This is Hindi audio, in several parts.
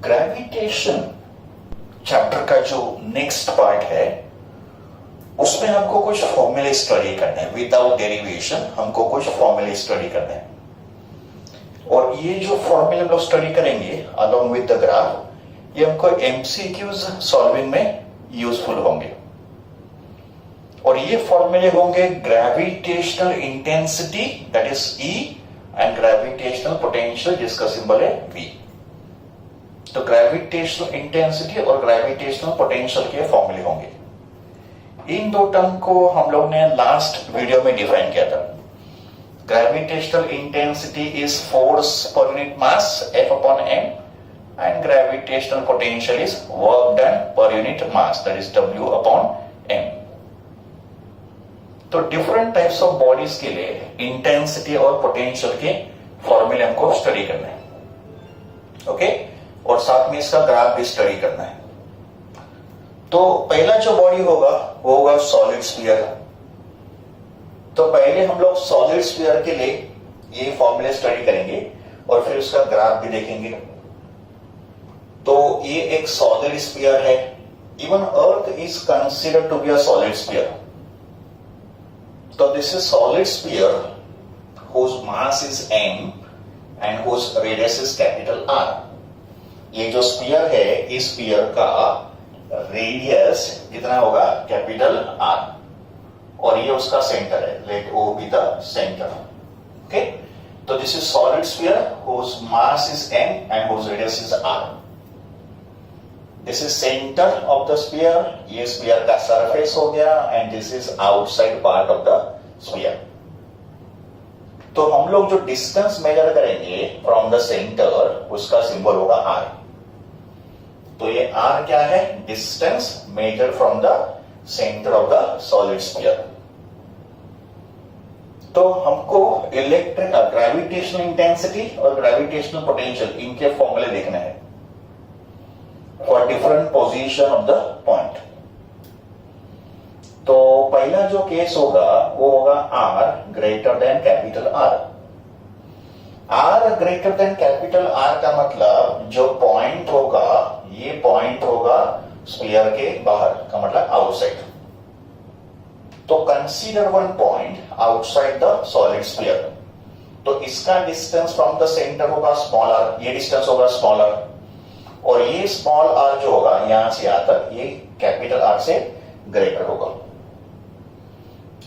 ग्रेविटेशन चैप्टर का जो नेक्स्ट पार्ट है उसमें हमको कुछ फॉर्मूले स्टडी करने हैं। विदाउट डेरिवेशन हमको कुछ फॉर्मूले स्टडी करने हैं और ये जो फॉर्मूले हम लोग स्टडी करेंगे अलोंग विद द ग्राफ, ये हमको एमसीक्यूज सॉल्विंग में यूजफुल होंगे। और ये फॉर्मूले होंगे gravitational intensity that is E and gravitational potential जिसका सिंबल है V। तो ग्रेविटेशनल इंटेंसिटी और ग्रेविटेशनल पोटेंशियल के फॉर्मूले होंगे। इन दो टर्म को हम लोग ने लास्ट वीडियो में डिफाइन किया था। Gravitational intensity is force per unit mass F upon m and gravitational potential is work done per unit mass that is W upon m। तो डिफरेंट टाइप्स ऑफ बॉडीज के लिए इंटेंसिटी और पोटेंशियल के फॉर्मूले हमको स्टडी करना है, ओके। और साथ में इसका ग्राफ भी स्टडी करना है। तो पहला जो बॉडी होगा वो होगा सॉलिड स्फीयर। तो पहले हम लोग सॉलिड स्फीयर के लिए ये फॉर्मूले स्टडी करेंगे और फिर उसका ग्राफ भी देखेंगे। तो ये एक सॉलिड स्फीयर है। Even earth is considered to be a solid sphere. So this is solid sphere whose mass is m and whose radius is capital R। ये जो स्फीयर है इस स्फीयर का रेडियस कितना होगा कैपिटल R और ये उसका सेंटर है। Let O be the center, okay। तो this is solid sphere whose mass is m and whose radius is R। This is centre of the sphere, ये स्फीयर का सरफेस हो गया and this is outside part of the sphere. तो हम लोग जो डिस्टेंस मेजर करेंगे फ्रॉम द सेंटर उसका सिंबल होगा R। तो ये R क्या है? Distance measure from the centre of the solid sphere. तो हमको इलेक्ट्रिक ग्रेविटेशनल इंटेंसिटी और ग्रेविटेशनल पोटेंशियल इनके फॉर्मूले देखने हैं for different position of the point. तो पहला जो केस होगा वो होगा R greater than capital R। R greater than capital R का मतलब जो पॉइंट होगा ये पॉइंट होगा स्फीयर के बाहर का मतलब आउटसाइड। तो consider one point outside the solid sphere. तो इसका डिस्टेंस फ्रॉम द सेंटर होगा स्मॉल r, ये डिस्टेंस होगा स्मॉल r और ये स्मॉल r जो होगा यहां से यहां तक ये कैपिटल R से ग्रेटर होगा।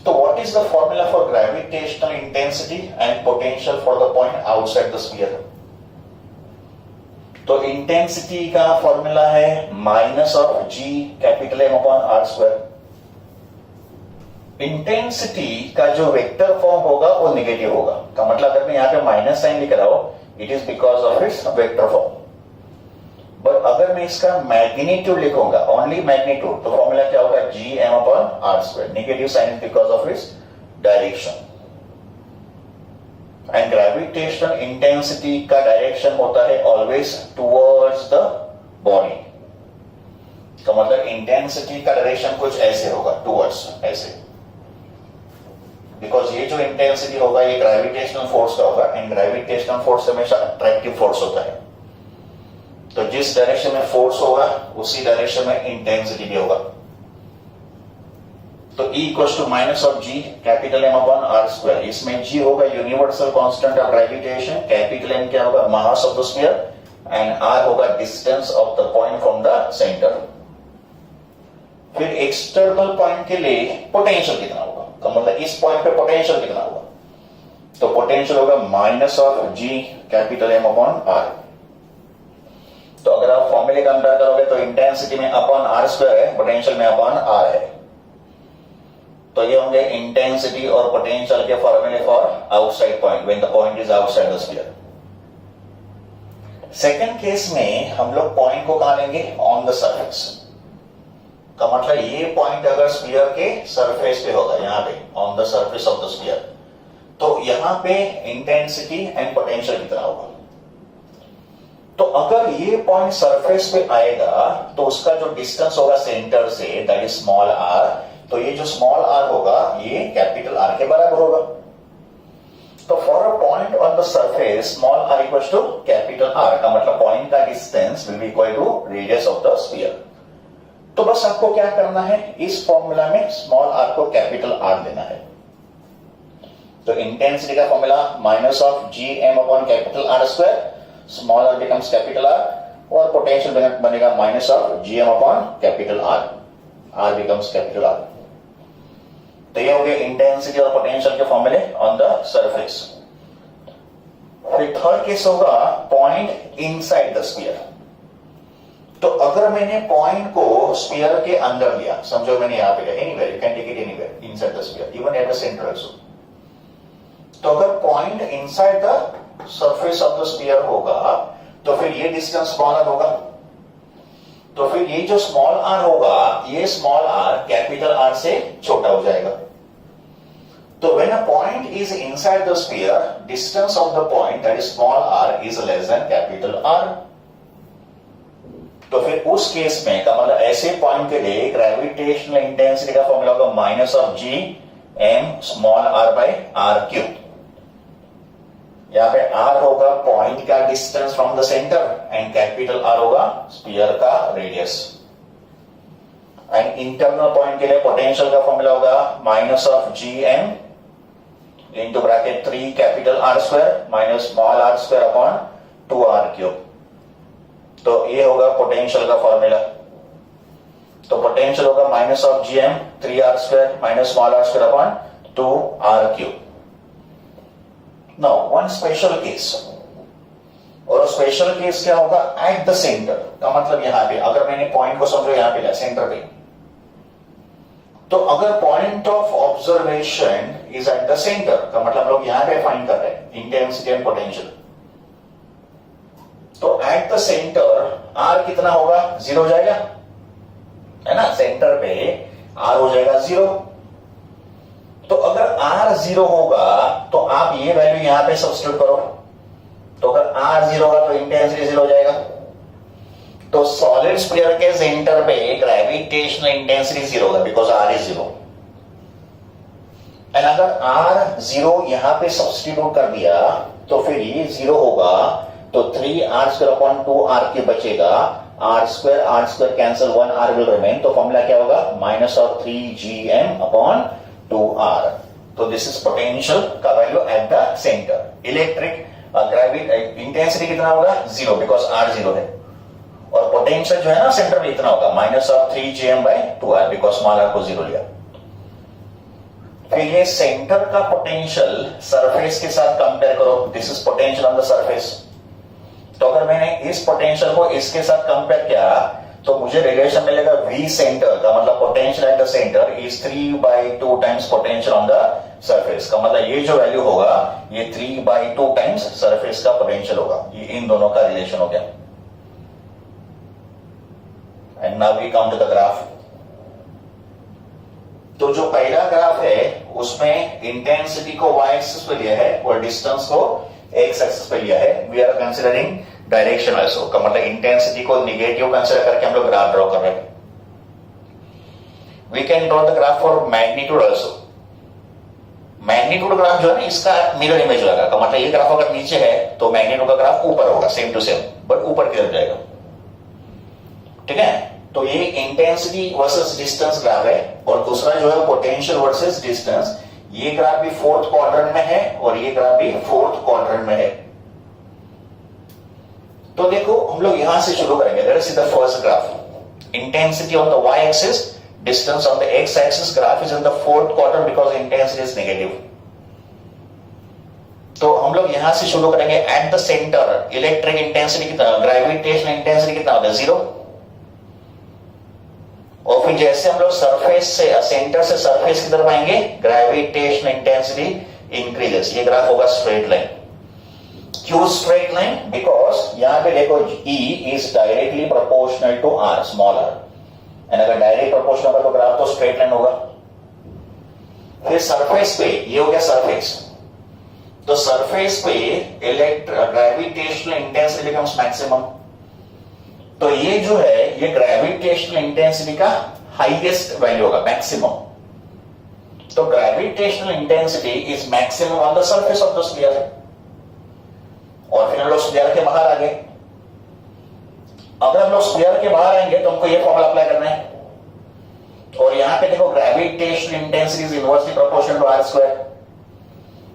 तो what is the formula for gravitational intensity and potential for the point outside the sphere? तो इंटेंसिटी का फॉर्मूला है minus of G capital M upon R square. Intensity का जो वेक्टर फॉर्म होगा वो नेगेटिव होगा का मतलब अगर मैं यहां पे माइनस साइन लिख रहा हूं it is because of it's vector form. But अगर मैं इसका मैग्नीट्यूड लिखूंगा ओनली मैग्नीट्यूड तो फॉर्मूला क्या होगा G M upon R square. Negative sign is because of its direction and gravitational intensity का डायरेक्शन होता है ऑलवेज टुवर्ड्स द बॉडी। तो मतलब इंटेंसिटी का डायरेक्शन कुछ ऐसे होगा टुवर्ड्स ऐसे, बिकॉज ये जो इंटेंसिटी होगा ये ग्रेविटेशनल फोर्स का होगा एंड ग्रेविटेशनल फोर्स हमेशा अट्रैक्टिव फोर्स होता है। तो जिस डायरेक्शन में फोर्स होगा उसी डायरेक्शन में इंटेंसिटी भी होगा। तो E equals to minus of G capital M upon R square. इसमें G होगा universal constant of gravitation, capital M क्या होगा mass of the sphere and R होगा distance of the point from the centre. फिर एक्सटर्नल पॉइंट के लिए पोटेंशियल कितना होगा तो मतलब इस पॉइंट पे पोटेंशियल कितना होगा तो पोटेंशियल होगा minus of G capital M upon R। तो अगर आप फॉर्मूले कंपेयर करोगे तो इंटेंसिटी में अपॉन R स्क्वायर है, पोटेंशियल में अपॉन R है। तो ये होंगे इंटेंसिटी और पोटेंशियल के फॉर्मूले for outside point when the point is outside the sphere. Second case में हम लोग पॉइंट को कहां लेंगे ऑन द सरफेस का मतलब ये पॉइंट अगर स्फीयर के सरफेस पे होगा यहां पे on the surface of the sphere तो यहां पे इंटेंसिटी एंड पोटेंशियल कितना होगा। तो अगर ये पॉइंट सरफेस पे आएगा तो उसका जो डिस्टेंस होगा centre say that is small r। तो ये जो स्मॉल r होगा ये कैपिटल R के बराबर होगा। तो for a point on the surface small r equals to capital R का मतलब पॉइंट का distance will be equal to radius of the sphere. तो बस आपको क्या करना है, इस फॉर्मूला में स्मॉल r को कैपिटल R लेना है। तो इंटेंसिटी का formula minus of gm upon capital R square, small r becomes capital R, और पोटेंशियल बनेगा minus of gm upon capital R, R becomes capital R। तो ये हो गया इंटेंसिटी और पोटेंशियल के फॉर्मूले ऑन द सरफेस। फिर थर्ड केस होगा पॉइंट इनसाइड द स्फीयर। तो अगर मैंने पॉइंट को स्फीयर के अंदर लिया, समझो मैंने यहां पे लिया, anywhere you can take it anywhere inside the sphere, even at the centre also. तो अगर point inside the surface of the sphere होगा तो फिर ये डिस्टेंस स्मॉलर होगा। तो फिर ये जो स्मॉल r होगा, ये स्मॉल r कैपिटल R से छोटा हो जाएगा। तो when a point is inside the sphere, distance of the point that is small r is less than capital R। तो फिर उस केस में का मतलब ऐसे पॉइंट के लिए ग्रेविटेशनल इंटेंसिटी का फॉर्मूला होगा minus of G M small r by r cube. यहां पे r होगा पॉइंट का distance from the centre and capital R होगा स्फीयर का रेडियस। एंड इंटरनल पॉइंट के लिए पोटेंशियल का फॉर्मूला होगा minus of G M into bracket 3 capital R square minus small r square upon 2r cube. तो ये होगा पोटेंशियल का फॉर्मूला। तो पोटेंशियल होगा minus of G M 3r square minus small r square upon 2r cube. Now one special case, और स्पेशल केस क्या होगा, एट द सेंटर का मतलब यहां पे अगर मैंने पॉइंट को समझो यहां पे लिया सेंटर पे, तो अगर point of observation is eight the centre का मतलब हम लोग यहां पे फाइंड कर रहे हैं इंटेंसिटी एंड पोटेंशियल। तो एट द सेंटर R कितना होगा, 0 हो जाएगा, है ना, सेंटर पे R हो जाएगा 0। तो अगर R 0 होगा तो आप ये वैल्यू यहां पे सब्स्टिट्यूट करो। तो अगर R 0 होगा तो इंटेंसिटी 0 हो जाएगा। तो सॉलिड स्फीयर के सेंटर पे ग्रेविटेशनल इंटेंसिटी 0 होगा बिकॉज R इज 0। एंड अगर R 0 यहां पे सब्स्टिट्यूट कर दिया तो फिर ये 0 होगा, तो 3r square upon 2r cube बचेगा, r square cancel, 1r will remain. तो फॉर्मूला क्या होगा, minus of 3gm upon 2r। तो दिस इज पोटेंशियल का value eight the centre. Electric intensity कितना होगा, 0 बिकॉज R 0 है, और पोटेंशियल जो है ना सेंटर में इतना होगा minus of 3gm by 2r because small r को 0 लिया। फिर ये सेंटर का पोटेंशियल सरफेस के साथ कंपेयर करो, this is potential on the surface. तो अगर मैंने इस पोटेंशियल को इसके साथ कंपेयर किया तो मुझे रिलेशन मिलेगा V सेंटर का मतलब potential at the centre is 3/2 times potential on the surface. का मतलब ये जो वैल्यू होगा ये 3/2 टाइम्स सरफेस का पोटेंशियल होगा। ये इन दोनों का रिलेशन हो गया। And now we come to the graph. तो जो पहला ग्राफ है उसमें इंटेंसिटी को y एक्सिस पे लिया है और डिस्टेंस को x एक्सिस पे लिया है। We are considering direction also का मतलब इंटेंसिटी को निगेटिव कंसीडर करके हम लोग ग्राफ ड्रॉ कर रहे हैं। We can draw the graph for magnitude also. Magnitude graph जो है ना इसका मिरर इमेज लगा का मतलब ये ग्राफ अगर नीचे है तो मैग्नीट्यूड का ग्राफ ऊपर होगा, सेम टू सेम, बट ऊपर की तरफ जाएगा। ठीक है, तो ये इंटेंसिटी वर्सेस डिस्टेंस ग्राफ है, और दूसरा जो है पोटेंशियल वर्सेस डिस्टेंस। ये ग्राफ भी 4th क्वाड्रेंट में है और ये ग्राफ भी 4th क्वाड्रेंट में है। तो देखो हम लोग यहां से शुरू करेंगे। Let us see the first graph. Intensity on the y axis, distance on the x axis. Graph is in the 4th quadrant because intensity is negative. तो हम लोग यहां से शुरू करेंगे। Eight the centre electric intensity कितना, ग्रेविटेशनल इंटेंसिटी कितना होता है, 0। और फिर जैसे हम लोग सरफेस से सेंटर से सरफेस की तरफ आएंगे ग्रेविटेशनल इंटेंसिटी इंक्रीजेस। ये ग्राफ होगा स्ट्रेट लाइन। क्यों स्ट्रेट लाइन, बिकॉज यहां पे देखो E is directly proportional to R, small r। And अगर डायरेक्ट प्रोपोर्शनल होगा तो ग्राफ तो स्ट्रेट लाइन होगा। फिर सरफेस पे, ये हो गया सरफेस। तो सरफेस पे ग्रेविटेशनल इंटेंसिटी बिकम्स मैक्सिमम। तो ये जो है ये ग्रेविटेशनल इंटेंसिटी का हाईएस्ट वैल्यू होगा, मैक्सिमम। तो gravitational intensity is maximum on the surface of the sphere. और फिर हम लोग स्फीयर के बाहर आ गए। अगर हम लोग स्फीयर के बाहर आएंगे तो हमको ये फॉर्मूला अप्लाई करना है। और यहां पे देखो gravitational intensity is inversely proportional to r square.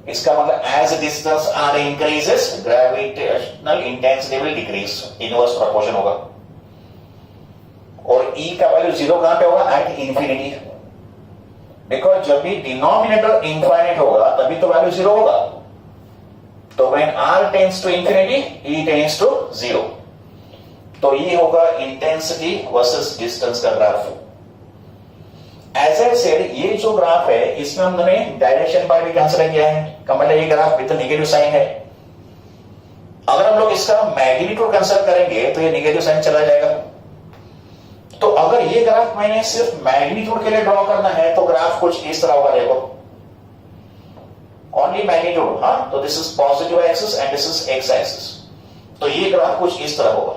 इसका मतलब as distance r increases gravitational intensity will decrease, inverse proportion होगा। और ई का वैल्यू 0 कहां पे होगा? At infinity. बिकॉज जब भी डिनोमिनेटर इनफाइनाइट होगा तभी तो वैल्यू 0 होगा। तो when r tends to infinity e tends to 0। तो ये होगा इंटेंसिटी वर्सेस डिस्टेंस का ग्राफ। एज आई सेड, ये जो ग्राफ है इसमें हमने डायरेक्शन बाय भी कंसीडर किया है। का मतलब ये ग्राफ विद नेगेटिव साइन है। अगर हम लोग इसका मैग्नीट्यूड कंसीडर करेंगे तो ये नेगेटिव साइन चला जाएगा। तो अगर ये ग्राफ मैंने सिर्फ मैग्नीट्यूड के लिए ड्रॉ करना है तो ग्राफ कुछ इस तरह होगा। देखो ओनली मैग्नीट्यूड, हाँ, तो this is positive axis and this is x axis. तो ये ग्राफ कुछ इस तरह होगा,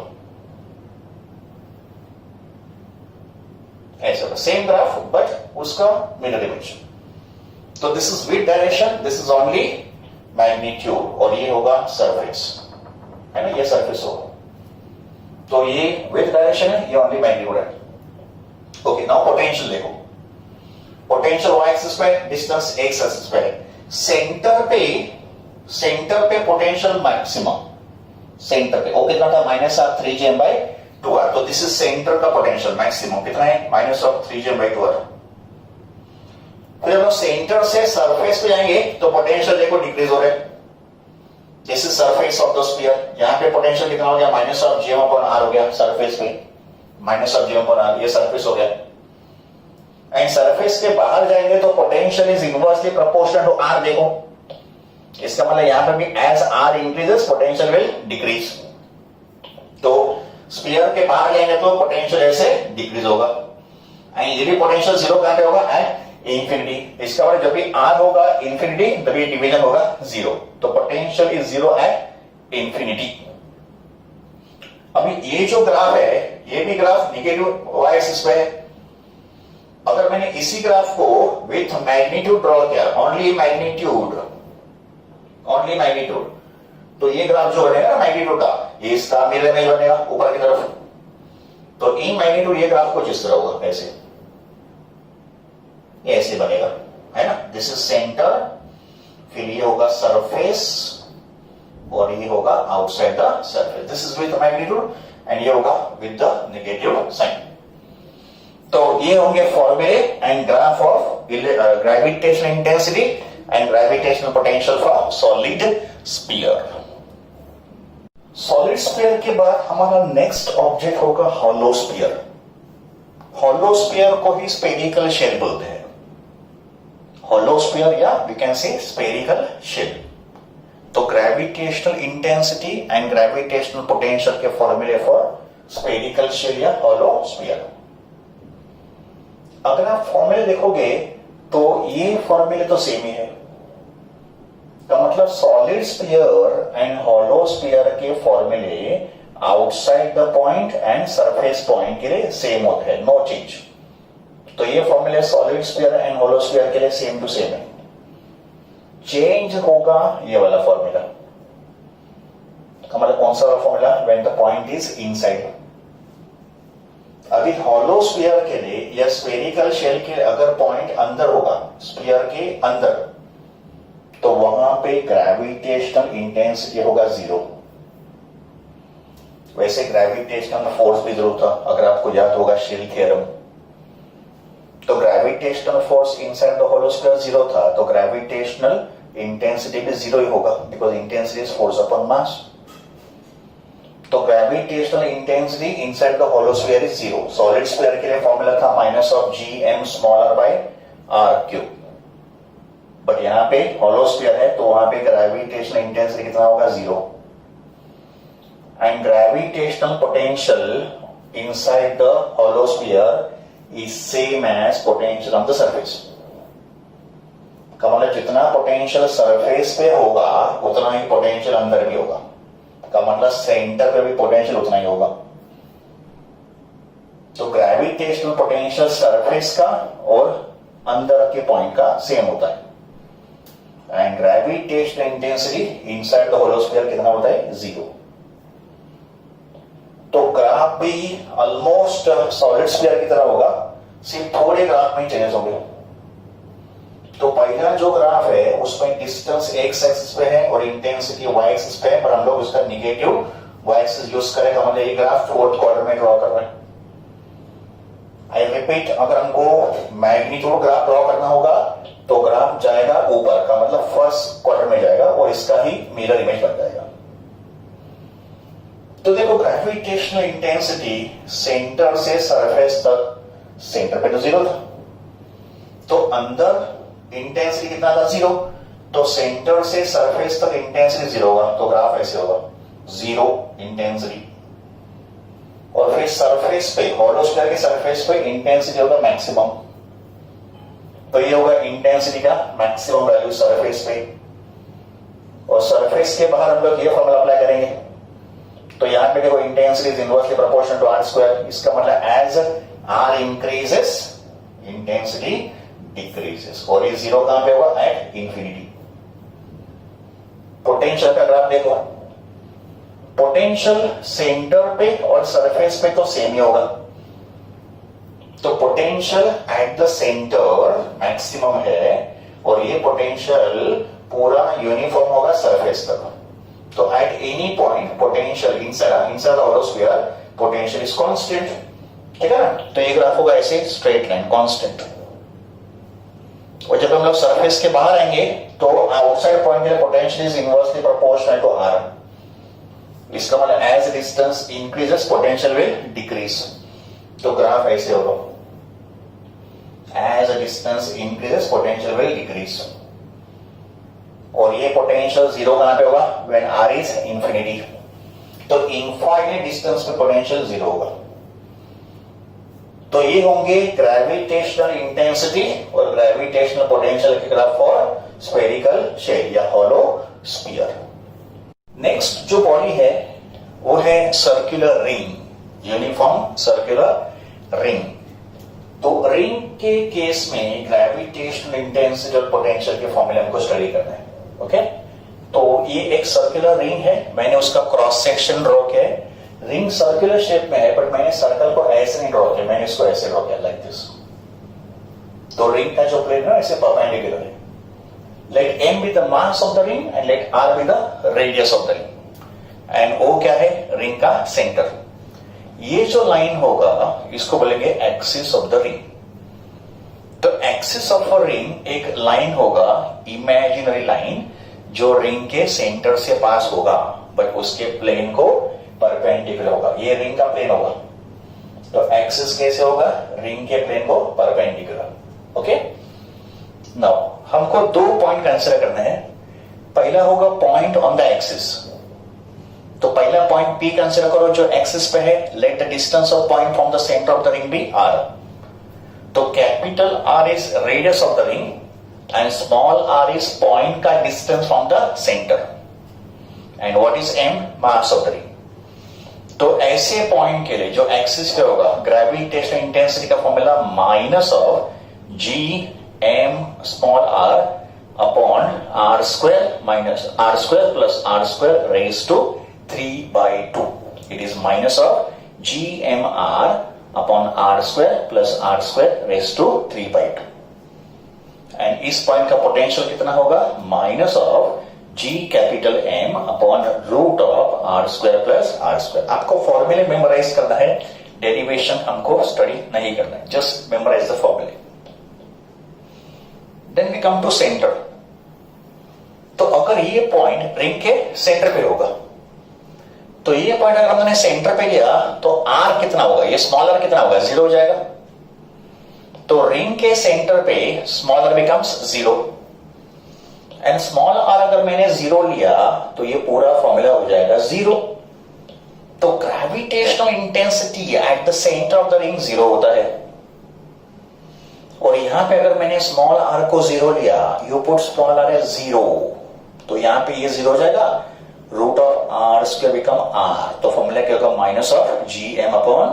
ऐसा सेम ग्राफ बट उसका मिरर इमेज। तो this is with direction, this is only magnitude, और ये होगा सरफेस, है ना, ये सरफेस होगा। तो ये विद डायरेक्शन है, ये ओनली मैग्नीट्यूड है। ओके, नाउ पोटेंशियल देखो। पोटेंशियल y एक्सिस पे, डिस्टेंस x एक्सिस पे। सेंटर पे पोटेंशियल मैक्सिमम, सेंटर पे वो कितना था? -3gm/2r। तो दिस इज सेंटर का पोटेंशियल मैक्सिमम कितना है? -3gm/2r। फिर हम सेंटर से सरफेस पे जाएंगे तो पोटेंशियल देखो डिक्रीज हो रहा है। This is surface of the sphere. यहां पे पोटेंशियल कितना हो गया? -gm/r हो गया सरफेस पे, -gm/r, ये सरफेस हो गया। एंड सरफेस के बाहर जाएंगे तो potential is inversely proportional to r। देखो इसका मतलब यहां पर भी as r increases potential will decrease. तो स्फीयर के बाहर जाएंगे तो पोटेंशियल ऐसे डिक्रीज होगा। एंड यदि पोटेंशियल 0 कहां पे होगा? At infinity. इसका मतलब जब भी r होगा इंफिनिटी तभी डिवीजन होगा 0। तो पोटेंशियल इज 0 एट इंफिनिटी। अभी ये जो ग्राफ है ये भी ग्राफ नेगेटिव y एक्सिस पे है। अगर मैंने इसी ग्राफ को विथ मैग्नीट्यूड ड्रॉ किया, ओनली मैग्नीट्यूड, तो ये ग्राफ जो बनेगा मैग्नीट्यूड का, ये इसका मिरर इमेज बनेगा ऊपर की तरफ। तो इन मैग्नीट्यूड ये ग्राफ कुछ इस तरह होगा, ऐसे बनेगा, है ना। दिस इज सेंटर, फिर ये होगा सरफेस और ये होगा outside the surface. This is with magnitude and ये होगा विद द नेगेटिव साइन। तो ये होंगे फॉर्मूले and graph of gravitational intensity and gravitational potential for solid sphere. Solid sphere के बाद हमारा नेक्स्ट ऑब्जेक्ट होगा हॉलो स्फीयर। हॉलो स्फीयर को ही स्फेरिकल शेल बोलते हैं। हॉलो स्फीयर या we can say spherical shell. तो gravitational intensity and gravitational potential के फॉर्मूले फॉर स्फेरिकल शेल या हॉलो स्फीयर। अगर आप फॉर्मूले देखोगे तो ये फॉर्मूले तो सेम ही है। का मतलब solid sphere and hollow sphere के फॉर्मूले outside the point and surface point के लिए सेम होते हैं, नो चेंज। तो ये फॉर्मूले solid sphere and hollow sphere के लिए सेम टू सेम है। चेंज होगा ये वाला फॉर्मूला। का मतलब कौन सा formula? When the point is inside. अभी हॉलो स्फीयर के लिए या स्फेरिकल शेल के लिए अगर पॉइंट अंदर होगा, स्फीयर के अंदर, तो वहां पे ग्रेविटेशनल इंटेंसिटी होगा 0। वैसे ग्रेविटेशनल फोर्स भी जरूर था, अगर आपको याद होगा शेल थ्योरम। तो gravitational force inside the hollow sphere 0 था, तो ग्रेविटेशनल इंटेंसिटी भी 0 ही होगा, because intensity is force upon mass. तो gravitational intensity inside the hollow sphere is 0। Solid sphere के लिए फॉर्मूला था -gm/r³। बट यहां पे हॉलो स्फीयर है तो वहां पे ग्रेविटेशनल इंटेंसिटी कितना होगा? 0। And gravitational potential inside the hollow sphere is same as potential on the surface. का मतलब जितना पोटेंशियल सरफेस पे होगा उतना ही पोटेंशियल अंदर भी होगा। का मतलब सेंटर पे भी पोटेंशियल उतना ही होगा। तो ग्रेविटेशनल पोटेंशियल सरफेस का और अंदर के पॉइंट का सेम होता है, and gravitational intensity inside the hollow sphere कितना होता है? 0। तो ग्राफ भी ऑलमोस्ट सॉलिड स्फीयर की तरह होगा, सिर्फ थोड़े ग्राफ में चेंजेस होंगे। तो पहला जो ग्राफ है उसमें डिस्टेंस x एक्सिस पे है और इंटेंसिटी y एक्सिस पे है, पर हम लोग उसका निगेटिव y एक्सिस यूज करें, हम ये ग्राफ फोर्थ क्वार्टर में ड्रॉ कर रहे हैं। आई रिपीट, अगर हमको मैग्नीट्यूड ग्राफ ड्रॉ करना होगा तो ग्राफ जाएगा ऊपर का, मतलब फर्स्ट क्वार्टर में जाएगा और इसका ही मिरर इमेज बन जाएगा। तो देखो, ग्रेविटेशनल इंटेंसिटी सेंटर से सरफेस तक, सेंटर पे तो 0 था, तो अंदर इंटेंसिटी कितना था? 0। तो सेंटर से सरफेस तक इंटेंसिटी 0 होगा, तो ग्राफ ऐसे होगा, 0 इंटेंसिटी। और फिर सरफेस पे, हॉलो स्फीयर के सरफेस पे इंटेंसिटी होगा मैक्सिमम, तो ये होगा इंटेंसिटी का मैक्सिमम वैल्यू सरफेस पे। और सरफेस के बाहर हम लोग ये फॉर्मूला अप्लाई करेंगे, तो यहां पे देखो intensity is inversely proportional to r square. इसका मतलब as r increases intensity decreases, और ये 0 कहां पे होगा? At infinity. पोटेंशियल का ग्राफ देखो, पोटेंशियल सेंटर पे और सरफेस पे तो सेम ही होगा, तो potential at the centre maximum है और ये पोटेंशियल पूरा यूनिफॉर्म होगा सरफेस तक। तो at any point potential inside the hollow sphere potential is constant, ठीक है ना? तो ये ग्राफ होगा ऐसे स्ट्रेट लाइन कांस्टेंट। और जब हम लोग सरफेस के बाहर आएंगे तो आउटसाइड पॉइंट के potential is inversely proportional to r. इसका मतलब as distance increases potential will decrease, तो ग्राफ ऐसे होगा, as distance increases potential will decrease. और ये पोटेंशियल 0 कहां पे होगा? When r is infinity. तो इनफाइनाइट डिस्टेंस पे पोटेंशियल 0 होगा। तो ये होंगे ग्रेविटेशनल इंटेंसिटी और ग्रेविटेशनल पोटेंशियल के ग्राफ फॉर स्फेरिकल शेल या हॉलो स्फीयर। नेक्स्ट जो बॉडी है वो है circular ring, uniform circular ring. तो रिंग के केस में ग्रेविटेशनल इंटेंसिटी और पोटेंशियल के फॉर्मूले हमको स्टडी करना है। ओके, तो ये एक सर्कुलर रिंग है, मैंने उसका क्रॉस सेक्शन ड्रॉ किया है। रिंग सर्कुलर शेप में है, बट मैंने सर्कल को ऐसे नहीं ड्रॉ किया, मैंने इसको ऐसे ड्रॉ किया, लाइक दिस। तो रिंग का जो प्लेन है ऐसे परपेंडिकुलर है। Let m be the mass of the ring and let r be the radius of the ring, and o क्या है? रिंग का सेंटर। ये जो लाइन होगा इसको बोलेंगे एक्सिस ऑफ द रिंग। तो एक्सिस ऑफ अ रिंग एक लाइन होगा, इमेजिनरी लाइन, जो रिंग के सेंटर से पास होगा, बट उसके प्लेन को परपेंडिकुलर होगा। ये रिंग का प्लेन होगा, तो एक्सिस कैसे होगा? रिंग के प्लेन को परपेंडिकुलर। ओके, नाउ हमको 2 पॉइंट कंसीडर करना है। पहला होगा पॉइंट ऑन द एक्सिस, तो पहला पॉइंट P कंसीडर करो जो एक्सिस पे है। Let the distance of point from the centre of the ring be r। तो capital R is radius of the ring and small r is point का distance from the centre, and what is m? Mass of the ring. तो ऐसे पॉइंट के लिए जो एक्सिस पे होगा, ग्रेविटेशनल इंटेंसिटी का formula minus of g m small r upon r square minus r square plus r square raised to 3/2. It is minus of g m r upon r square plus r square raised to 3/2. And इस पॉइंट का पोटेंशियल कितना होगा? Minus of g capital M upon root of r square plus r square. आपको फॉर्मूले मेमोराइज करना है, डेरिवेशन हमको स्टडी नहीं करना है, just memorise the formulae. Then we come to centre. तो अगर ये पॉइंट रिंग के सेंटर पे होगा, तो ये पॉइंट अगर हमने सेंटर पे लिया तो r कितना होगा? ये स्मॉल r कितना होगा? 0 हो जाएगा। तो रिंग के सेंटर पे small r becomes 0, and small r अगर मैंने 0 लिया तो ये पूरा फॉर्मूला हो जाएगा 0। तो gravitational intensity eight the centre of the ring 0 होता है। और यहां पे अगर मैंने स्मॉल r को 0 लिया, you put small r as 0, तो यहां पे ये 0 हो जाएगा, root of r square become r। तो फॉर्मूला क्या होगा? Minus of G M upon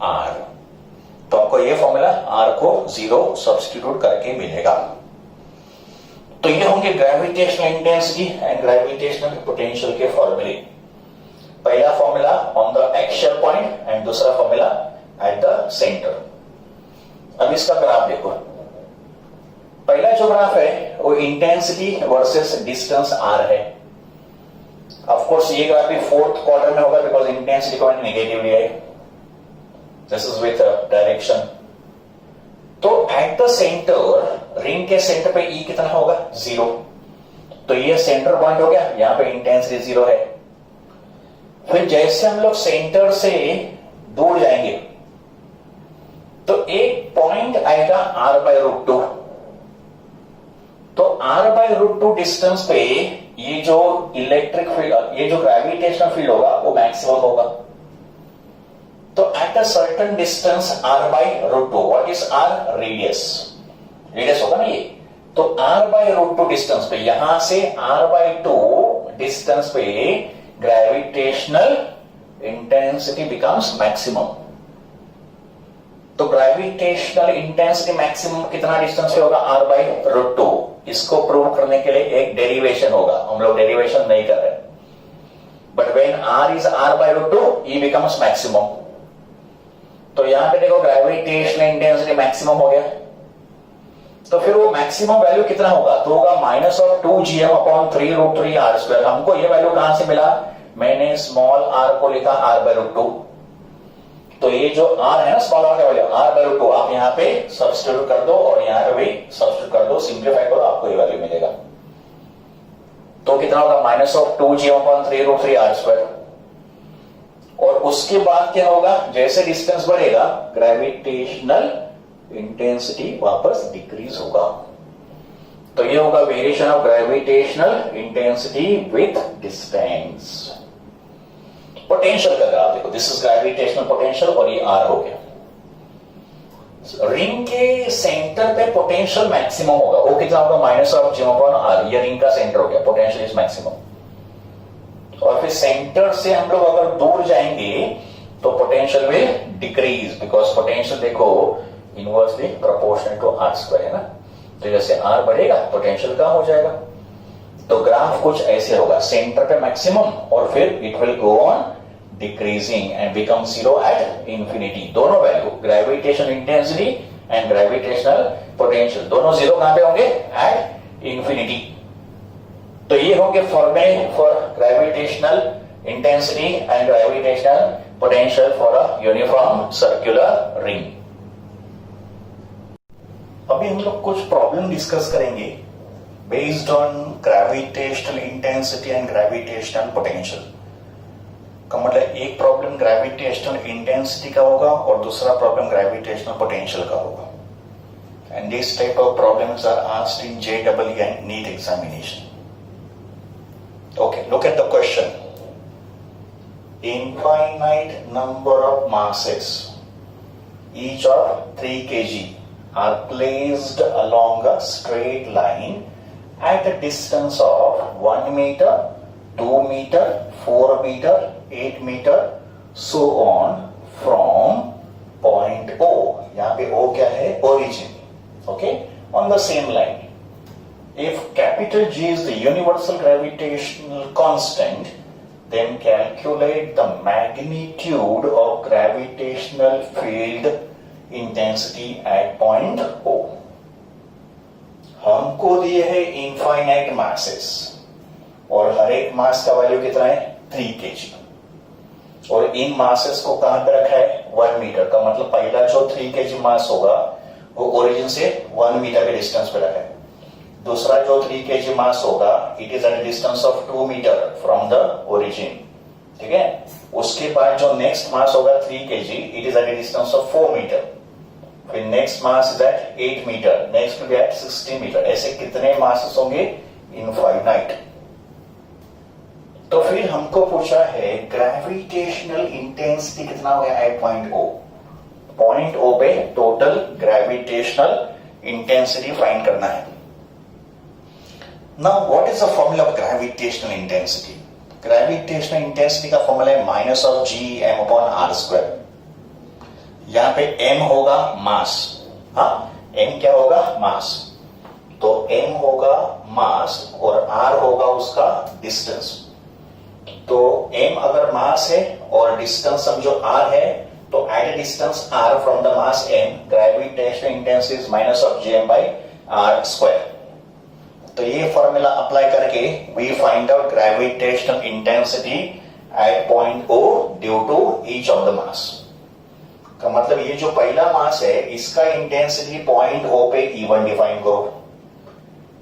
r। तो आपको ये फॉर्मूला आर को 0 सब्स्टिट्यूट करके मिलेगा। तो ये होंगे gravitational intensity and gravitational potential के फॉर्मूले। पहला formula on the axial point and दूसरा फॉर्मूला एट द सेंटर। अब इसका ग्राफ देखो। पहला जो ग्राफ है वो इंटेंसिटी वर्सेस डिस्टेंस आर है। ऑफ कोर्स ये ग्राफ भी फोर्थ क्वार्टर में होगा बिकॉज इंटेंसिटी पॉइंट नेगेटिवली है। This is with direction. तो एट द सेंटर, रिंग के सेंटर पे ई कितना होगा 0। तो ये सेंटर पॉइंट हो गया, यहां पे इंटेंसिटी 0 है। फिर जैसे हम लोग सेंटर से दूर जाएंगे तो एक पॉइंट आएगा r/√2। तो r/√2 डिस्टेंस पे ये जो इलेक्ट्रिक फील्ड, ये जो ग्रेविटेशनल फील्ड होगा वो मैक्सिमम होगा। तो at a certain distance r/√2, what is r? Radius होगा ना ये। तो r/√2 डिस्टेंस पे, यहां से r/2 डिस्टेंस पे ग्रेविटेशनल इंटेंसिटी बिकम्स मैक्सिमम। तो ग्रेविटेशनल इंटेंसिटी मैक्सिमम कितना डिस्टेंस पे होगा? r/√2। इसको प्रूव करने के लिए एक डेरिवेशन होगा, हम लोग डेरिवेशन नहीं कर रहे, but when r is r/√2 e becomes maximum. तो यहां पे देखो ग्रेविटेशनल इंटेंसिटी मैक्सिमम हो गया। तो फिर वो मैक्सिमम वैल्यू कितना होगा? तो होगा -2gm/3√3r²। हमको ये वैल्यू कहां से मिला? मैंने स्मॉल r को लिखा r/√2। तो ये जो r है ना, स्मॉल r का वैल्यू r/√2, आप यहां पे सब्स्टिट्यूट कर दो और यहां पे भी सब्स्टिट्यूट कर दो, सिंप्लीफाई करो, आपको ये वैल्यू मिलेगा। तो कितना होगा? -2gm/3√3r²। और उसके बाद क्या होगा? जैसे डिस्टेंस बढ़ेगा ग्रेविटेशनल इंटेंसिटी वापस डिक्रीज होगा। तो ये होगा variation of gravitational intensity with distance. Potential का ग्राफ देखो, दिस इज ग्रेविटेशनल पोटेंशियल और ये आर हो गया। रिंग के सेंटर पे पोटेंशियल मैक्सिमम होगा, वो कितना होगा? -gm/r। ये रिंग का सेंटर हो गया, पोटेंशियल इज मैक्सिमम। और फिर सेंटर से हम लोग अगर दूर जाएंगे तो potential will decrease, because potential देखो इनवर्सली प्रोपोर्शनल टू r² है ना। तो जैसे r बढ़ेगा पोटेंशियल कम हो जाएगा। तो ग्राफ कुछ ऐसे होगा, सेंटर पे मैक्सिमम और फिर it will go on decreasing and become 0 at infinity. दोनों value, gravitational intensity and gravitational potential, दोनों 0 कहां पे होंगे? At infinity. तो ये होंगे फॉर्मूले for gravitational intensity and gravitational potential for a uniform circular ring. अभी हम लोग कुछ प्रॉब्लम डिस्कस करेंगे based on gravitational intensity and gravitational potential. का मतलब एक प्रॉब्लम ग्रेविटेशनल इंटेंसिटी का होगा और दूसरा प्रॉब्लम ग्रेविटेशनल पोटेंशियल का होगा। And this type of problems are asked in JEE and NEET examination. Okay, look at the question. Infinite number of masses, each of 3 kg, are placed along a straight line at a distance of 1 meter, 2 meter, 4 meter, 8 meter, so on from point O. यहाँ पे O क्या है? Origin. Okay, on the same line. If capital G is the universal gravitational constant, then calculate the magnitude of gravitational field intensity at point O. हमको दिए है इनफाइनाइट मासेस और हर एक मास का वैल्यू कितना है? 3 kg। और इन मासेस को कहां पे रखा है? 1 मीटर का मतलब पहला जो 3 kg मास होगा वो ओरिजिन से 1 मीटर के डिस्टेंस पे रखा है। दूसरा जो 3 kg मास होगा it is at distance of 2 metre from the origin. ठीक है, उसके बाद जो नेक्स्ट मास होगा 3 kg, it is at distance of 4 metre. फिर next mass is at 8 metre, next will be at 60 metre. ऐसे कितने मासेस होंगे? इनफाइनाइट। तो फिर हमको पूछा है ग्रेविटेशनल इंटेंसिटी कितना हो गया at point O। Point O पे टोटल ग्रेविटेशनल इंटेंसिटी फाइंड करना है। Now what is the formula of gravitational intensity? Gravitational intensity का फॉर्मूला है -gm/r²। यहां पे m होगा मास, हाँ m क्या होगा, मास। तो m होगा मास और r होगा उसका डिस्टेंस। तो m अगर मास है और डिस्टेंस समझो r है, तो at distance r from the mass m, gravitational intensity is minus of gm by r square. तो ये फॉर्मूला अप्लाई करके we find out gravitational intensity at point O due to each of the mass. का मतलब ये जो पहला मास है इसका इंटेंसिटी पॉइंट O पे E1 डिफाइन करो,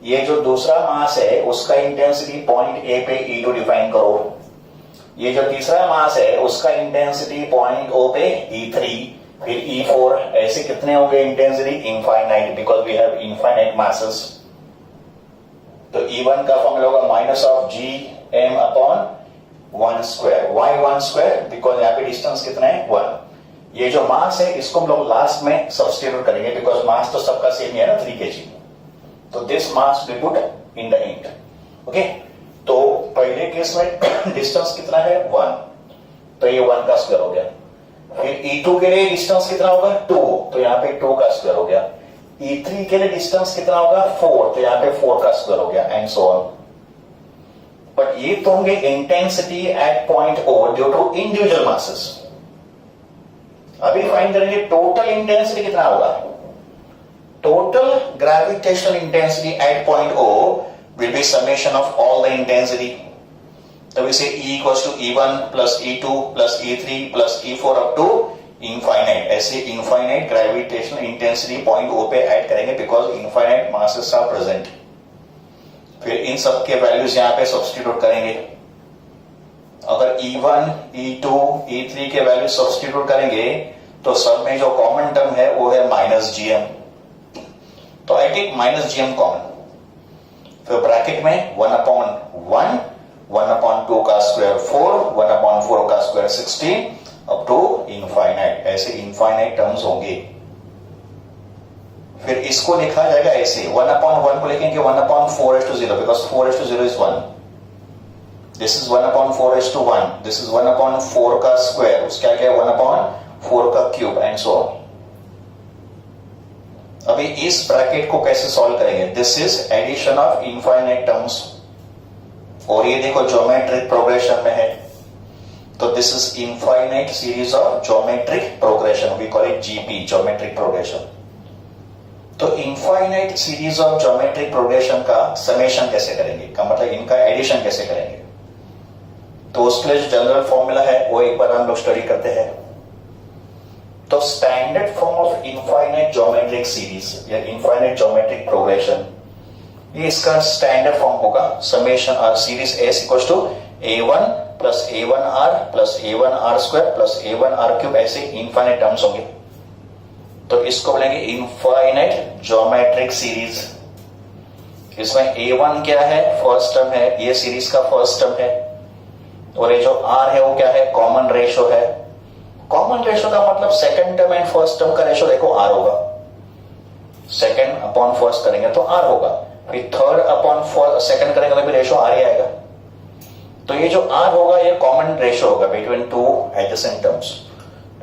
ये जो दूसरा मास है उसका इंटेंसिटी पॉइंट A पे E2 डिफाइन करो, ये जो तीसरा मास है उसका इंटेंसिटी पॉइंट O पे E3, फिर E4, ऐसे कितने हो गए intensity, infinite, because we have infinite masses. तो E1 का फॉर्मूला होगा minus of gm upon 1 square. Why 1 square, because यहाँ पे डिस्टेंस कितना है, 1। ये जो मास है इसको हम लोग लास्ट में सब्स्टिट्यूट करेंगे, बिकॉज मास तो सबका सेम ही है ना, 3 kg। तो this mass we put in the end, okay. तो पहले केस में डिस्टेंस कितना है, 1, तो ये 1 का स्क्वायर हो गया। फिर E2 के लिए डिस्टेंस कितना होगा, 2, तो यहाँ पे 2 का स्क्वायर हो गया। E3 के लिए डिस्टेंस कितना होगा, 4, तो यहाँ पे 4 का स्क्वायर हो गया, एंड सो ऑन। बट ये तो होंगे intensity at point O due to individual masses. अभी फाइंड करेंगे टोटल इंटेंसिटी कितना होगा। Total gravitational intensity at point O will be summation of all the intensity. So we say E equals to E1 plus E2 plus E3 plus E4 up to infinite. ऐसे infinite gravitational intensity point O पे ऐड करेंगे because infinite masses are present. फिर इन सब के वैल्यूज यहाँ पे सब्स्टिट्यूट करेंगे। अगर E1, E2, E3 के वैल्यू सब्स्टिट्यूट करेंगे तो सब में जो कॉमन टर्म है वो है माइनस GM। तो I take minus GM common, फिर ब्रैकेट में 1 अपॉन 1, 1 अपॉन 2 का स्क्वायर 4, 1 अपॉन 4 का स्क्वायर 16 अप टू इनफाइनाइट। ऐसे इनफाइनाइट टर्म्स होंगे। फिर इसको लिखा जाएगा ऐसे, 1 अपॉन 1 को लिखेंगे 1 upon 4:0, because 4:0 is 1। This is 1 upon 4:1, this is 1 upon 4 का स्क्वायर, उसका क्या है 1 अपॉन 4 का क्यूब, एंड सो ऑन। अभी इस ब्रैकेट को कैसे सॉल्व करेंगे, this is addition of infinite terms, और ये देखो ज्योमेट्रिक प्रोग्रेशन में है, तो this is infinite series of geometric progression, we call it GP, geometric progression. तो infinite series of geometric progression का समेशन कैसे करेंगे, का मतलब इनका एडिशन कैसे करेंगे। तो उसके लिए जो जनरल फॉर्मूला है वो एक बार हम लोग स्टडी करते हैं। तो standard form of infinite geometric series या इनफाइनाइट ज्योमेट्रिक प्रोग्रेशन, ये इसका स्टैंडर्ड फॉर्म होगा summation or series S equals to A1 plus A1R plus A1R square plus A1R cube, ऐसे इनफाइनाइट टर्म्स होंगे। तो इसको बोलेंगे इनफाइनाइट ज्योमेट्रिक सीरीज। इसमें A1 क्या है, फर्स्ट टर्म है, ये सीरीज का फर्स्ट टर्म है, और ये जो R है वो क्या है, कॉमन रेशो है। कॉमन रेशो का मतलब second term and first term का रेशो देखो R होगा, सेकंड अपॉन फर्स्ट करेंगे तो R होगा, फिर थर्ड अपॉन सेकंड करेंगे तो भी रेशो R ही आएगा। तो ये जो R होगा ये कॉमन रेशो होगा between two adjacent terms.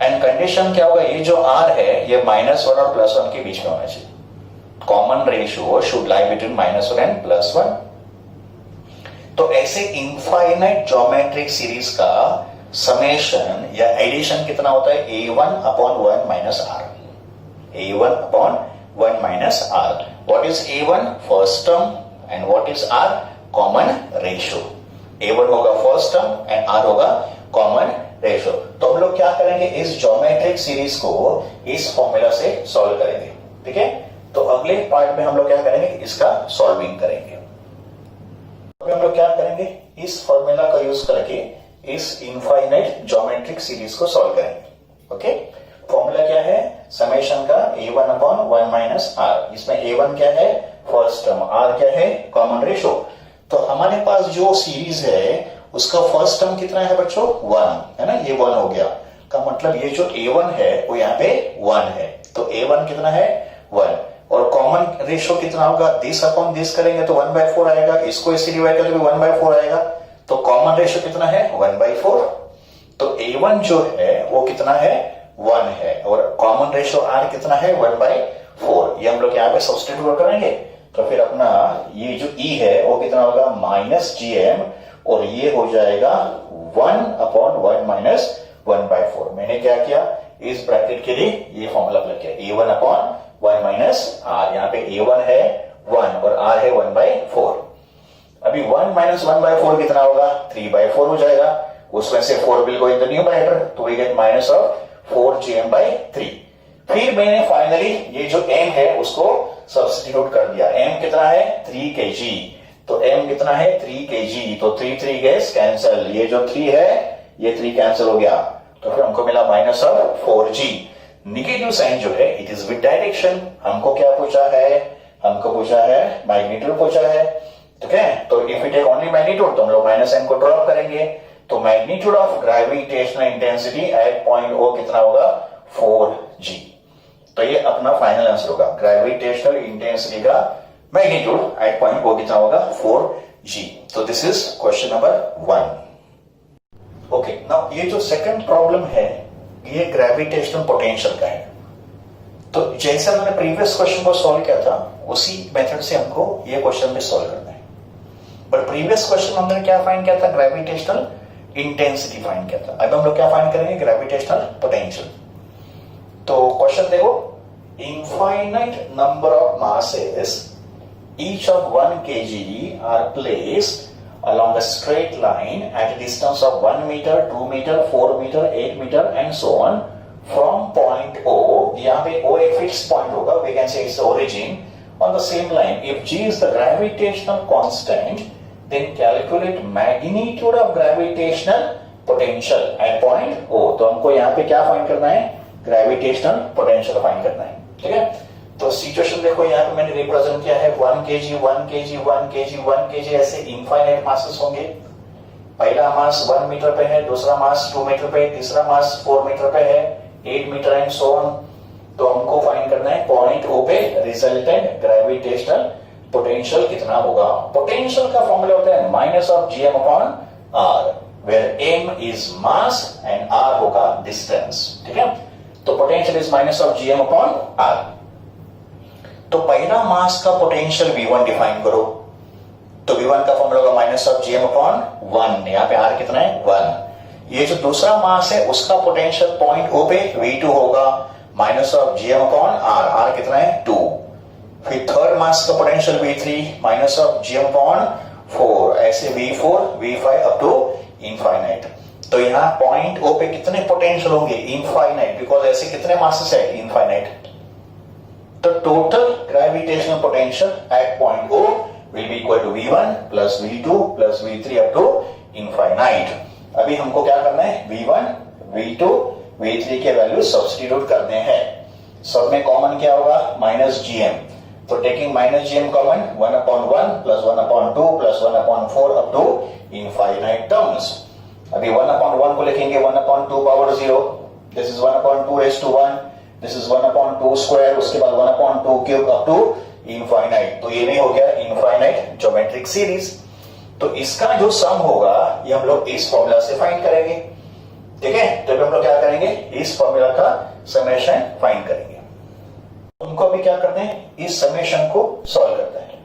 And condition क्या होगा, ये जो R है ये -1 और +1 के बीच में होना चाहिए। Common ratio should lie between -1 and +1। तो ऐसे इनफाइनाइट ज्योमेट्रिक सीरीज का समेशन या एडिशन कितना होता है, A1 upon 1 minus R, A1 upon 1 minus R। What is A1, first term, and what is R, common ratio. A1 होगा फर्स्ट टर्म एंड R होगा कॉमन रेशियो। तो हम लोग क्या करेंगे, इस ज्योमेट्रिक सीरीज को इस फॉर्मूला से सॉल्व करेंगे, ठीक है। तो अगले पार्ट में हम लोग क्या करेंगे, इसका सॉल्विंग करेंगे। अभी हम लोग क्या करेंगे, इस फॉर्मूला का यूज करके इस इनफाइनाइट ज्योमेट्रिक सीरीज को सॉल्व करेंगे। ओके, फॉर्मूला क्या है, समेशन का A1 अपॉन 1 माइनस R। इसमें A1 क्या है, फर्स्ट टर्म, R क्या है, कॉमन रेशियो। तो हमारे पास जो सीरीज है उसका फर्स्ट टर्म कितना है बच्चों, 1 है ना, ये 1 हो गया। का मतलब ये जो A1 है वो यहाँ पे 1 है, तो A1 कितना है, 1। और कॉमन रेशियो कितना होगा, दिस अपॉन दिस करेंगे तो 1/4 आएगा, इसको इससे डिवाइड करेंगे तो 1/4 आएगा। तो कॉमन रेशियो कितना है, 1/4। तो A1 जो है वो कितना है, 1 है और कॉमन रेशियो r कितना है 1/4। ये हम लोग यहाँ पे सब्स्टिट्यूट करेंगे तो फिर अपना ये जो e है वो कितना होगा -gm और ये हो जाएगा 1/1 माइनस 1/4। मैंने क्या किया इस ब्रैकेट के लिए ये फॉर्मूला अप्लाई किया a1/1 माइनस r। यहाँ पे a1 है 1 और r है 1/4। अभी 1 माइनस 1/4 कितना होगा 3/4 हो जाएगा। उसमें से 4 will go in the numerator तो we get minus of 4gm/3। फिर मैंने फाइनली ये जो m है उसको सब्स्टिट्यूट कर दिया। m कितना है 3 kg तो m कितना है 3 kg तो 3 गैस कैंसिल। ये जो 3 है ये 3 कैंसिल हो गया तो फिर हमको मिला minus of 4g। Negative sign जो है इट इज विद डायरेक्शन। हमको क्या पूछा है हमको पूछा है मैग्नीट्यूड पूछा है। ठीक है तो if you take only magnitude तो हम लोग माइनस m को ड्रॉप करेंगे तो magnitude of gravitational intensity at point O कितना होगा 4g। तो ये अपना फाइनल आंसर होगा ग्रेविटेशनल इंटेंसिटी का मैग्नीट्यूड एट पॉइंट O कितना होगा 4g। तो this is question number 1। Okay now ये जो सेकंड प्रॉब्लम है ये ग्रेविटेशनल पोटेंशियल का है। तो जैसे हमने प्रीवियस क्वेश्चन को सॉल्व किया था उसी मेथड से हमको ये क्वेश्चन भी सॉल्व करना है। बट प्रीवियस क्वेश्चन हमने क्या फाइंड किया था ग्रेविटेशनल इंटेंसिटी फाइंड किया था। अब हम लोग क्या फाइंड करेंगे ग्रेविटेशनल पोटेंशियल। तो क्वेश्चन देखो infinite number of masses each of 1 kg are placed along a straight line at a distance of 1 meter, 2 meter, 4 meter, 8 meter and so on from point O। यहाँ पे O एक फिक्स्ड पॉइंट होगा we can say it's the origin on the same line। If g is the gravitational constant then calculate magnitude of gravitational potential at point O। तो हमको यहाँ पे क्या फाइंड करना है ग्रेविटेशनल पोटेंशियल फाइंड करना है। ठीक है तो सिचुएशन देखो यहाँ पे मैंने रिप्रेजेंट किया है 1 kg 1 kg 1 kg 1 kg ऐसे इनफाइनाइट मासेस होंगे। पहला मास 1 मीटर पे है, दूसरा मास 2 मीटर पे, तीसरा मास 4 मीटर पे है, 8 मीटर एंड सो ऑन। तो हमको फाइंड करना है पॉइंट O पे रिजल्टेंट ग्रेविटेशनल पोटेंशियल कितना होगा। पोटेंशियल का फॉर्मूला होता है minus of gm/r where m is mass and r होगा डिस्टेंस। ठीक है तो potential is minus of gm/r। तो पहला मास का पोटेंशियल v1 डिफाइन करो तो v1 का फॉर्मूला होगा माइनस ऑफ gm/1। यहाँ पे r कितना है 1। ये जो दूसरा मास है उसका पोटेंशियल पॉइंट O पे v2 होगा माइनस ऑफ gm/r। r कितना है 2। फिर थर्ड मास का potential v3 minus of gm/4 ऐसे v4 v5 up to infinite. तो यहाँ पॉइंट O पे कितने पोटेंशियल होंगे इनफाइनाइट बिकॉज ऐसे कितने मासेस है इनफाइनाइट। तो total gravitational potential at point O will be equal to v1 plus v2 plus v3 up to infinite. अभी हमको क्या करना है v1 v2 v3 के वैल्यू सब्स्टिट्यूट करने हैं। सब में कॉमन क्या होगा माइनस gm। तो taking minus gm common 1/1 plus 1/2 plus 1/4 up to infinite terms. अभी 1/1 को लिखेंगे 1/2 power 0 this is 1/2 raised to 1 this is 1/2 square उसके बाद 1/2 क्यूब अप टू इनफाइनाइट। तो ये नहीं हो गया इनफाइनाइट ज्योमेट्रिक सीरीज। तो इसका जो सम होगा ये हम लोग इस फॉर्मूला से फाइंड करेंगे। ठीक है तो हम लोग क्या करेंगे इस फॉर्मूला का समेशन फाइंड करेंगे। उनको अभी क्या करते हैं इस समेशन को सॉल्व करते हैं।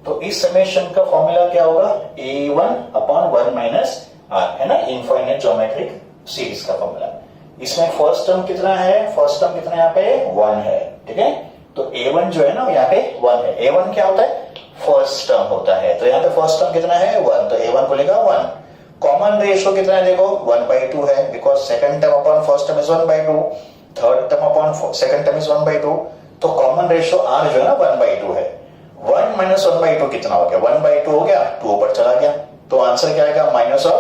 तो इस समेशन का फॉर्मूला क्या होगा a1/1 माइनस r है ना इनफाइनाइट ज्योमेट्रिक सीरीज का फॉर्मूला। इसमें फर्स्ट टर्म कितना है फर्स्ट टर्म कितना यहाँ पे 1 है। ठीक है तो a1 जो है ना यहाँ पे 1 है। a1 क्या होता है फर्स्ट टर्म होता है। तो यहाँ पे फर्स्ट टर्म कितना है 1 तो a1 को लेगा 1। कॉमन रेशियो कितना है देखो 1/2 है because second term upon first term is 1/2 third term upon second term is 1/2। तो कॉमन रेशियो r जो है ना 1/2 है। 1 माइनस 1/2 कितना हो गया 1/2 हो गया 2 ऊपर चला गया। तो आंसर क्या आएगा minus of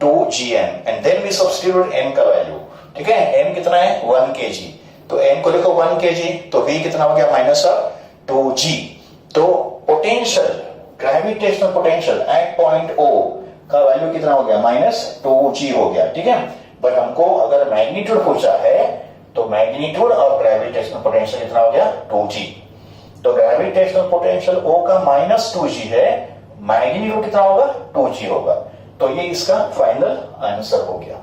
2gm and then we substitute m का वैल्यू। ठीक है m कितना है 1 kg तो m को लिखो 1 kg तो v कितना हो गया माइनस ऑफ 2g। तो potential gravitational potential at point O का वैल्यू कितना हो गया -2g हो गया। ठीक है बट हमको अगर मैग्नीट्यूड पूछा है तो मैग्नीट्यूड ऑफ ग्रेविटेशनल पोटेंशियल कितना हो गया 2g। तो ग्रेविटेशनल पोटेंशियल O का -2g है मैग्नीट्यूड कितना होगा 2g होगा। तो ये इसका फाइनल आंसर हो गया।